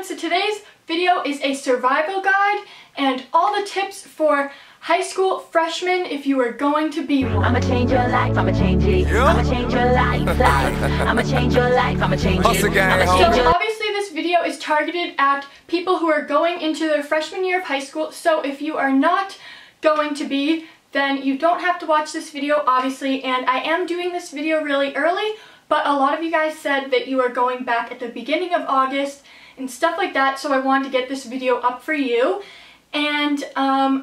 So today's video is a survival guide and all the tips for high school freshmen if you are going to be one. I'ma change your life, I'ma change it. I'ma change your life. I'ma change your life, I'ma change it. So obviously this video is targeted at people who are going into their freshman year of high school. So if you are not going to be, then you don't have to watch this video, obviously. And I am doing this video really early, but a lot of you guys said that you are going back at the beginning of August and stuff like that, so I wanted to get this video up for you. And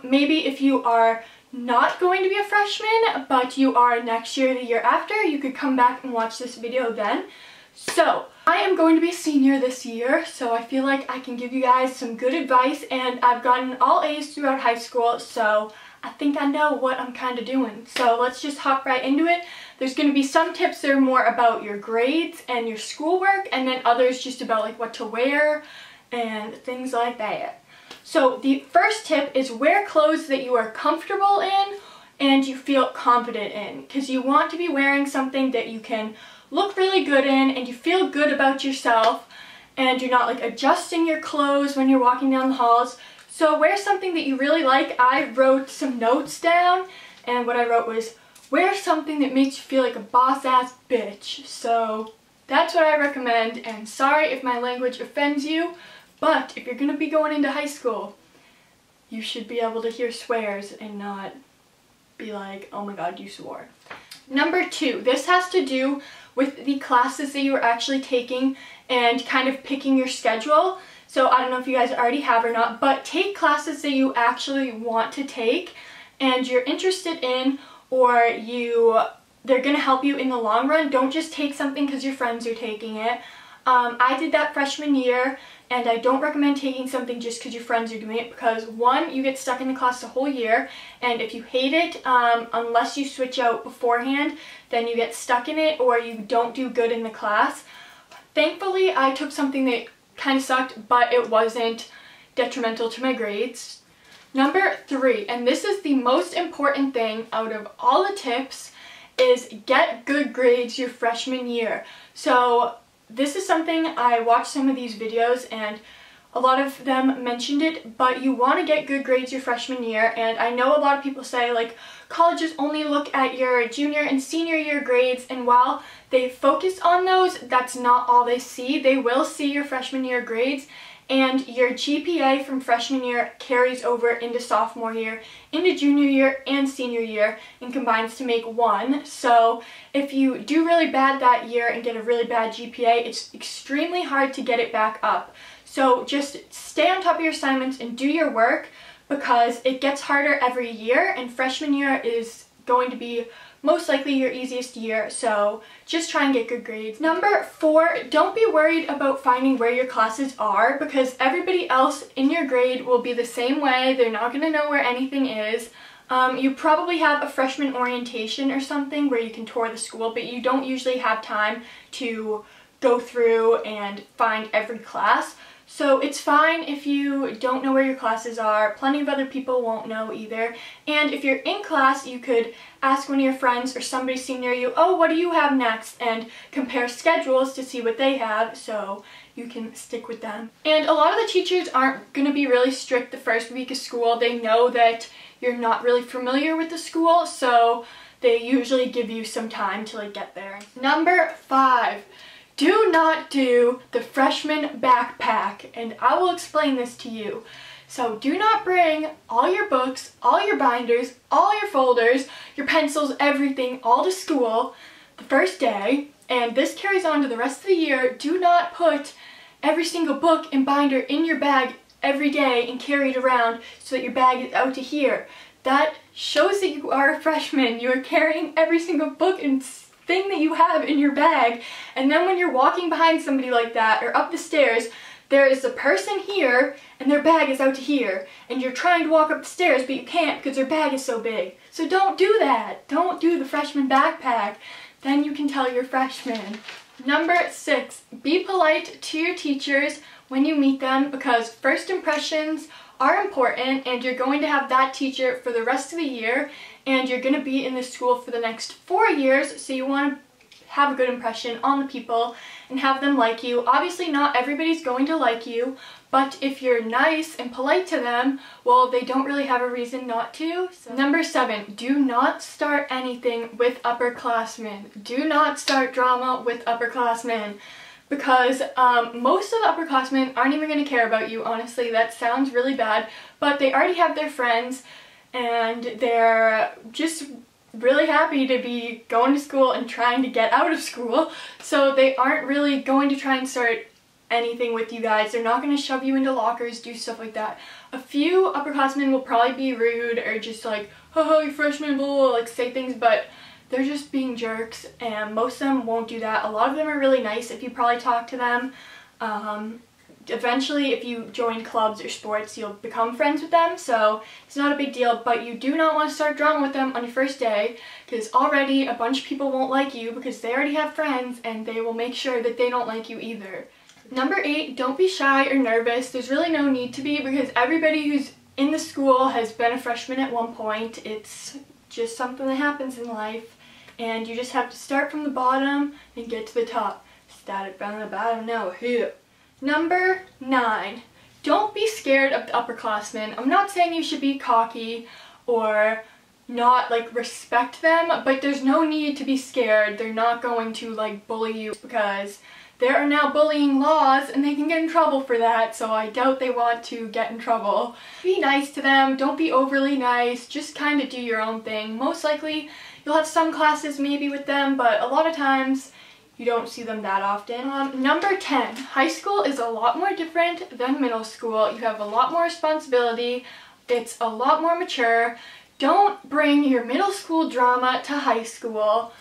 maybe if you are not going to be a freshman, but you are next year, the year after, you could come back and watch this video then. So, I am going to be a senior this year, so I feel like I can give you guys some good advice, and I've gotten all A's throughout high school, so I think I know what I'm kind of doing. So let's just hop right into it. There's going to be some tips that are more about your grades and your schoolwork, and then others just about like what to wear and things like that. So the first tip is wear clothes that you are comfortable in and you feel confident in, because you want to be wearing something that you can look really good in and you feel good about yourself, and you're not like adjusting your clothes when you're walking down the halls. So wear something that you really like. I wrote some notes down, and what I wrote was, wear something that makes you feel like a boss-ass bitch. So that's what I recommend, and sorry if my language offends you, but if you're going to be going into high school, you should be able to hear swears and not be like, oh my god, you swore. Number 2, this has to do with the classes that you are actually taking and kind of picking your schedule. So I don't know if you guys already have or not, but take classes that you actually want to take and you're interested in, or they're going to help you in the long run. Don't just take something because your friends are taking it. I did that freshman year, and I don't recommend taking something just because your friends are doing it, because one, you get stuck in the class the whole year, and if you hate it, unless you switch out beforehand, then you get stuck in it or you don't do good in the class. Thankfully, I took something that kind of sucked, but it wasn't detrimental to my grades. Number 3, and this is the most important thing out of all the tips, is get good grades your freshman year. So this is something, I watched some of these videos and a lot of them mentioned it, but you want to get good grades your freshman year. And I know a lot of people say like colleges only look at your junior and senior year grades, and while they focus on those, that's not all they see. They will see your freshman year grades, and your GPA from freshman year carries over into sophomore year, into junior year and senior year, and combines to make 1. So if you do really bad that year and get a really bad GPA, it's extremely hard to get it back up. So just stay on top of your assignments and do your work, because it gets harder every year, and freshman year is going to be most likely your easiest year, so just try and get good grades. Number 4, don't be worried about finding where your classes are, because everybody else in your grade will be the same way. They're not going to know where anything is. You probably have a freshman orientation or something where you can tour the school, but you don't usually have time to go through and find every class. So it's fine if you don't know where your classes are. Plenty of other people won't know either. And if you're in class, you could ask one of your friends or somebody senior you, oh, what do you have next? And compare schedules to see what they have, so you can stick with them. And a lot of the teachers aren't going to be really strict the first week of school. They know that you're not really familiar with the school, so they usually give you some time to like get there. Number 5. Do not do the freshman backpack, and I will explain this to you. So do not bring all your books, all your binders, all your folders, your pencils, everything, all to school the first day, and this carries on to the rest of the year. Do not put every single book and binder in your bag every day and carry it around so that your bag is out to here. That shows that you are a freshman. You are carrying every single book and thing that you have in your bag, and then when you're walking behind somebody like that or up the stairs, there is a person here and their bag is out to here, and you're trying to walk up the stairs but you can't because their bag is so big. So don't do that. Don't do the freshman backpack. Then you can tell you're freshman. Number 6, be polite to your teachers when you meet them, because first impressions are important, and you're going to have that teacher for the rest of the year, and you're going to be in this school for the next 4 years, so you want to have a good impression on the people. and have them like you. Obviously not everybody's going to like you, but if you're nice and polite to them, well, they don't really have a reason not to. So. Number 7, do not start anything with upperclassmen. Do not start drama with upperclassmen. Because most of the upperclassmen aren't even going to care about you, honestly. That sounds really bad, but they already have their friends, and they're just really happy to be going to school and trying to get out of school, so they aren't really going to try and start anything with you guys. They're not going to shove you into lockers, do stuff like that. A few upperclassmen will probably be rude or just like, haha, you freshmen, blah, blah, like say things, but they're just being jerks, and most of them won't do that. A lot of them are really nice if you probably talk to them. Eventually, if you join clubs or sports, you'll become friends with them, so it's not a big deal, but you do not want to start drama with them on your first day, because already a bunch of people won't like you because they already have friends, and they will make sure that they don't like you either. Number 8, don't be shy or nervous. There's really no need to be, because everybody who's in the school has been a freshman at one point. It's just something that happens in life, and you just have to start from the bottom and get to the top. Started from the bottom, now here. Number 9, don't be scared of the upperclassmen. I'm not saying you should be cocky or not like respect them, but there's no need to be scared. They're not going to like bully you, because there are now bullying laws and they can get in trouble for that, so I doubt they want to get in trouble. Be nice to them, don't be overly nice, just kind of do your own thing. Most likely you'll have some classes maybe with them, but a lot of times you don't see them that often. Number 10, high school is a lot more different than middle school. You have a lot more responsibility, it's a lot more mature. Don't bring your middle school drama to high school.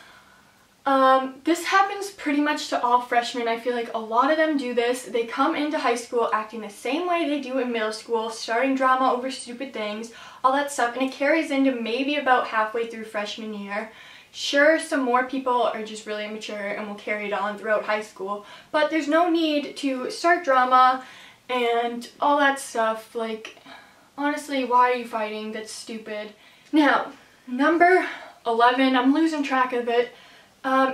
This happens pretty much to all freshmen. I feel like a lot of them do this. They come into high school acting the same way they do in middle school, starting drama over stupid things, all that stuff, and it carries into maybe about halfway through freshman year. Sure, some more people are just really immature and will carry it on throughout high school, but there's no need to start drama and all that stuff. Like, honestly, why are you fighting? That's stupid. Now, number 11, I'm losing track of it.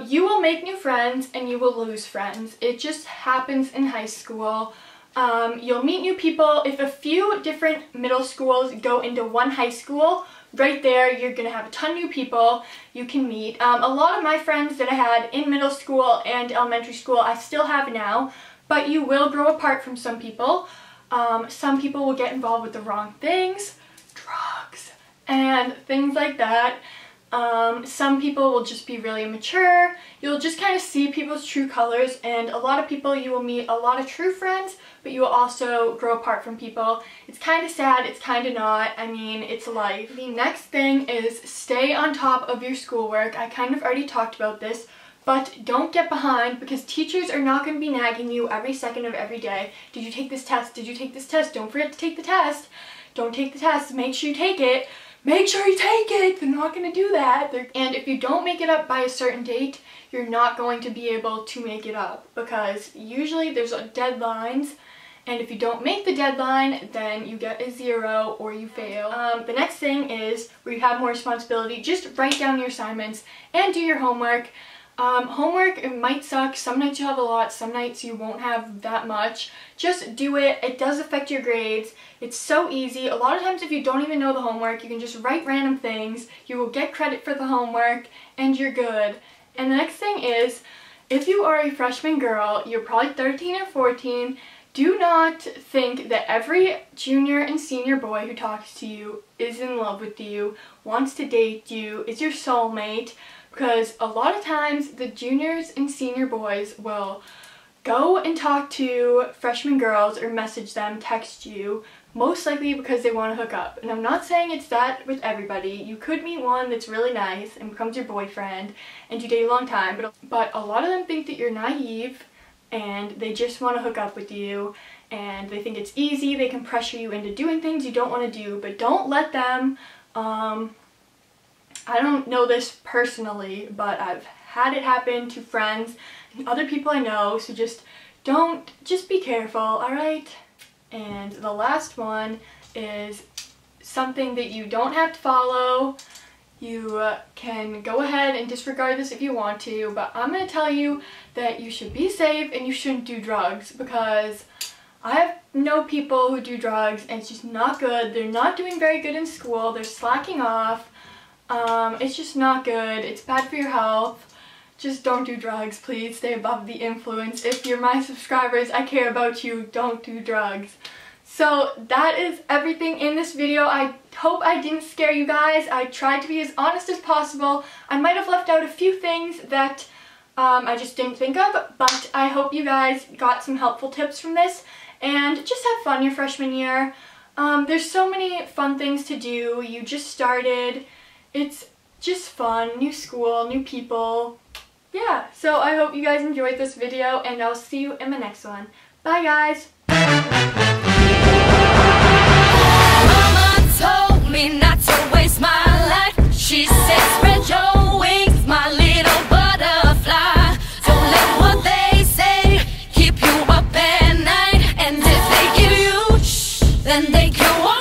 You will make new friends and you will lose friends. It just happens in high school. You'll meet new people. If a few different middle schools go into one high school, right there you're gonna have a ton of new people you can meet. A lot of my friends that I had in middle school and elementary school I still have now, but you will grow apart from some people. Some people will get involved with the wrong things, drugs, and things like that. Some people will just be really immature. You'll just kind of see people's true colors, and a lot of people you will meet a lot of true friends, but you will also grow apart from people. It's kind of sad, it's kind of not. I mean, it's life. The next thing is stay on top of your schoolwork. I kind of already talked about this, but don't get behind, because teachers are not going to be nagging you every second of every day. Did you take this test? Did you take this test? Don't forget to take the test. Don't take the test. Make sure you take it. Make sure you take it! They're not going to do that. And if you don't make it up by a certain date, you're not going to be able to make it up, because usually there's deadlines, and if you don't make the deadline, then you get a 0 or you fail. The next thing is, where you have more responsibility, just write down your assignments and do your homework. Homework, it might suck. Some nights you have a lot, some nights you won't have that much. Just do it. It does affect your grades. It's so easy. A lot of times if you don't even know the homework, you can just write random things. You will get credit for the homework and you're good. And the next thing is, if you are a freshman girl, you're probably 13 or 14, do not think that every junior and senior boy who talks to you is in love with you, wants to date you, is your soulmate. Because a lot of times the juniors and senior boys will go and talk to freshman girls or message them, text you, most likely because they want to hook up. And I'm not saying it's that with everybody. You could meet one that's really nice and becomes your boyfriend and you date a long time, but a lot of them think that you're naive and they just want to hook up with you, and they think it's easy, they can pressure you into doing things you don't want to do. But don't let them, I don't know this personally, but I've had it happen to friends and other people I know, so just be careful, alright? And the last one is something that you don't have to follow. You can go ahead and disregard this if you want to, but I'm going to tell you that you should be safe and you shouldn't do drugs, because I know people who do drugs and it's just not good. They're not doing very good in school. They're slacking off. It's just not good. It's bad for your health. Just don't do drugs, please. Stay above the influence. If you're my subscribers, I care about you. Don't do drugs. So that is everything in this video. I hope I didn't scare you guys. I tried to be as honest as possible. I might have left out a few things that I just didn't think of, but I hope you guys got some helpful tips from this, and just have fun your freshman year. There's so many fun things to do. You just started. It's just fun. New school, new people. Yeah, so I hope you guys enjoyed this video, and I'll see you in my next one. Bye, guys! Mama told me not to waste my life. She said spread your wings, my little butterfly. Don't let what they say keep you up at night. And if they give you shh, then they can walk.